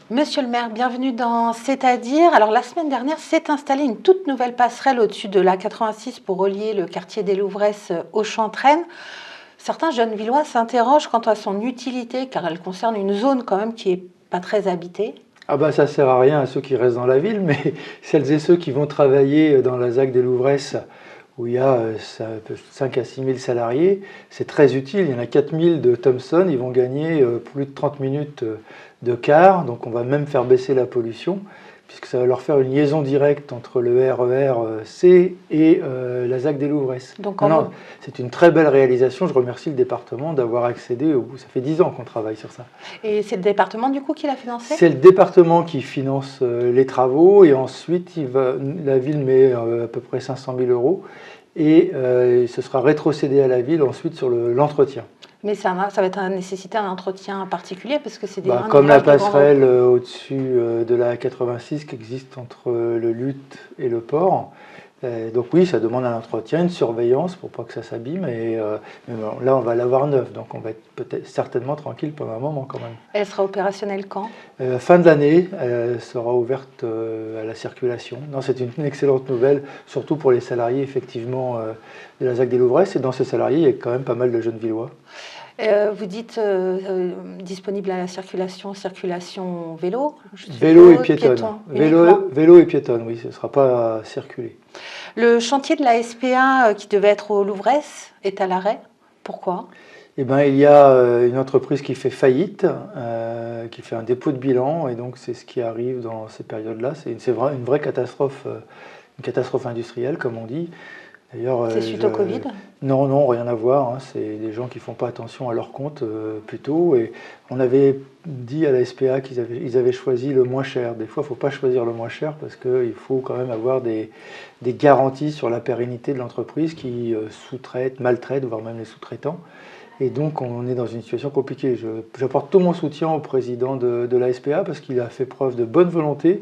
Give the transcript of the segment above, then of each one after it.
Monsieur le maire, bienvenue dans C'est-à-dire. Alors la semaine dernière s'est installée une toute nouvelle passerelle au-dessus de la 86 pour relier le quartier des Louvresses aux Chantraines. Certains jeunes Villois s'interrogent quant à son utilité car elle concerne une zone quand même qui n'est pas très habitée. Ah bah ça sert à rien à ceux qui restent dans la ville, mais celles et ceux qui vont travailler dans la ZAC des Louvresses où il y a 5 à 6 000 salariés, c'est très utile. Il y en a 4 000 de Thomson, ils vont gagner plus de 30 minutes de car, donc on va même faire baisser la pollution, puisque ça va leur faire une liaison directe entre le RER-C et la ZAC des Louvresses. Donc, c'est une très belle réalisation, je remercie le département d'avoir accédé au bout. Ça fait 10 ans qu'on travaille sur ça. Et c'est le département du coup qui l'a financé ? C'est le département qui finance les travaux, et ensuite la ville met à peu près 500 000 € et ce sera rétrocédé à la ville ensuite sur l'entretien. Mais ça va nécessiter un entretien particulier parce que c'est des... Comme la passerelle au-dessus de la 86 qui existe entre le Luth et le port. Donc oui, ça demande un entretien, une surveillance pour pas que ça s'abîme. Mais bon, là, on va l'avoir neuve, donc on va être peut-être certainement tranquille pendant un moment quand même. Elle sera opérationnelle quand ? Fin de l'année, elle sera ouverte à la circulation. Non, c'est une excellente nouvelle, surtout pour les salariés effectivement de la ZAC des Louvresses. Et dans ces salariés, il y a quand même pas mal de jeunes Villois. Vous dites disponible à la circulation vélo ? Vélo et piétonne. Vélo et piétonne, oui, ce ne sera pas à circuler. Le chantier de la SPA qui devait être aux Louvresses est à l'arrêt. Pourquoi ? Eh bien, il y a une entreprise qui fait faillite, qui fait un dépôt de bilan, et donc c'est ce qui arrive dans ces périodes-là. C'est une vraie catastrophe, une catastrophe industrielle, comme on dit. C'est suite au Covid ? Non, rien à voir. C'est des gens qui ne font pas attention à leur compte plutôt. Et on avait dit à la SPA qu'ils avaient choisi le moins cher. Des fois, il ne faut pas choisir le moins cher parce qu'il faut quand même avoir des garanties sur la pérennité de l'entreprise qui sous-traite, maltraite, voire même les sous-traitants. Et donc, on est dans une situation compliquée. J'apporte tout mon soutien au président de la SPA parce qu'il a fait preuve de bonne volonté.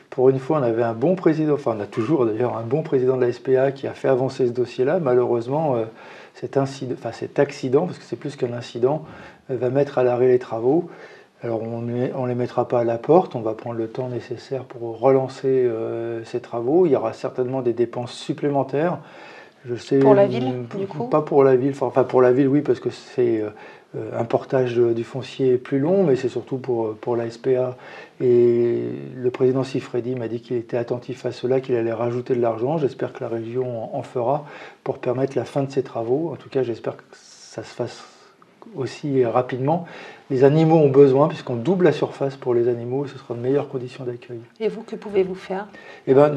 Pour une fois, on avait un bon président, enfin on a toujours d'ailleurs un bon président de la SPA qui a fait avancer ce dossier-là. Malheureusement, cet accident, parce que c'est plus qu'un incident, va mettre à l'arrêt les travaux. Alors on ne les mettra pas à la porte, on va prendre le temps nécessaire pour relancer ces travaux. Il y aura certainement des dépenses supplémentaires. Je sais, pour la ville, du coup ? Pas pour la ville, enfin pour la ville, oui, parce que c'est un portage du foncier plus long, mais c'est surtout pour la SPA. Et le président Siffredi m'a dit qu'il était attentif à cela, qu'il allait rajouter de l'argent. J'espère que la région en fera pour permettre la fin de ces travaux. En tout cas, j'espère que ça se fasse aussi rapidement. Les animaux ont besoin, puisqu'on double la surface pour les animaux, ce sera de meilleures conditions d'accueil. Et vous, que pouvez-vous faire ? Eh ben,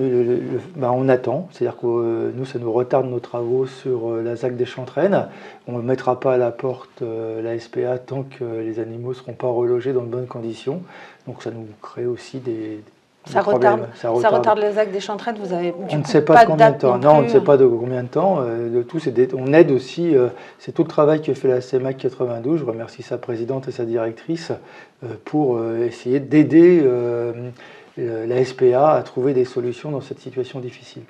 on attend, c'est-à-dire que nous, ça nous retarde nos travaux sur la ZAC des Chantraines. On ne mettra pas à la porte la SPA tant que les animaux ne seront pas relogés dans de bonnes conditions. Donc ça nous crée aussi des problèmes. Ça retarde la ZAC des Chantraines, vous avez on ne sait pas de combien de temps. Non, on ne sait pas de combien de temps. On aide aussi, c'est tout le travail que fait la CEMAC 92. Je remercie sa présidente et sa directrice pour essayer d'aider la SPA à trouver des solutions dans cette situation difficile.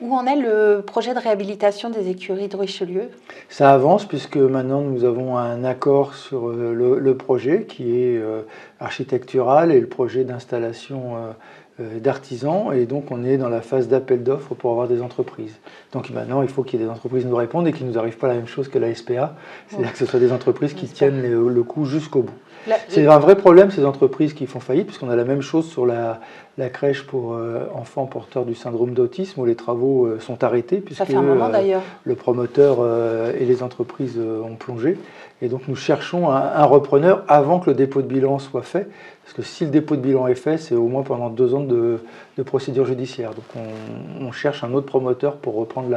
Où en est le projet de réhabilitation des écuries de Richelieu ? Ça avance puisque maintenant nous avons un accord sur le projet qui est architectural et le projet d'installation d'artisans, et donc on est dans la phase d'appel d'offres pour avoir des entreprises. Donc maintenant il faut qu'il y ait des entreprises qui nous répondent et qui ne nous arrivent pas la même chose que la SPA, c'est-à-dire que ce soit des entreprises qui tiennent le coup jusqu'au bout. C'est un vrai problème ces entreprises qui font faillite, puisqu'on a la même chose sur la crèche pour enfants porteurs du syndrome d'autisme où les travaux sont arrêtés puisque le promoteur et les entreprises ont plongé. Et donc nous cherchons un repreneur avant que le dépôt de bilan soit fait, parce que si le dépôt de bilan est fait, c'est au moins pendant 2 ans de procédure judiciaire. Donc on cherche un autre promoteur pour reprendre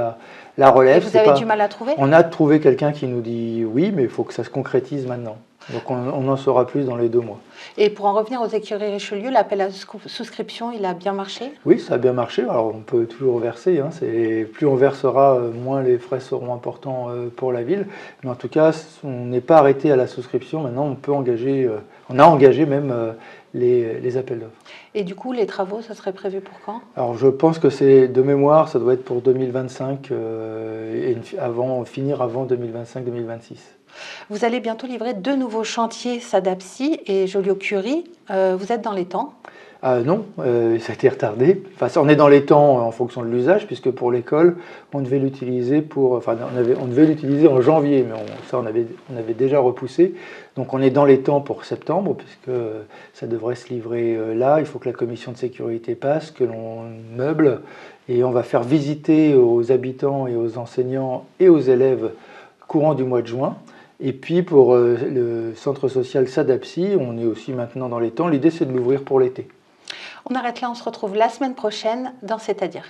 la relève. Et vous avez du mal à trouver ? On a trouvé quelqu'un qui nous dit oui, mais il faut que ça se concrétise maintenant. Donc on en saura plus dans les 2 mois. Et pour en revenir aux écuries Richelieu, l'appel à souscription, il a bien marché ? Oui, ça a bien marché. Alors on peut toujours verser. Plus on versera, moins les frais seront importants pour la ville. Mais en tout cas, on n'est pas arrêté à la souscription. Maintenant, on peut engager. On a engagé même les appels d'offres. Et du coup, les travaux, ça serait prévu pour quand? Alors je pense que c'est de mémoire, ça doit être pour 2025 et finir avant 2025-2026. Vous allez bientôt livrer 2 nouveaux chantiers SADAPSI et Joliot-Curie. Vous êtes dans les temps? Non, ça a été retardé. Enfin, on est dans les temps en fonction de l'usage, puisque pour l'école, on devait l'utiliser on devait l'utiliser en janvier, mais on avait déjà repoussé. Donc on est dans les temps pour septembre, puisque ça devrait se livrer là. Il faut que la commission de sécurité passe, que l'on meuble, et on va faire visiter aux habitants et aux enseignants et aux élèves courant du mois de juin. Et puis pour le centre social SADAPSI, on est aussi maintenant dans les temps. L'idée, c'est de l'ouvrir pour l'été. On arrête là, on se retrouve la semaine prochaine dans C'est-à-dire.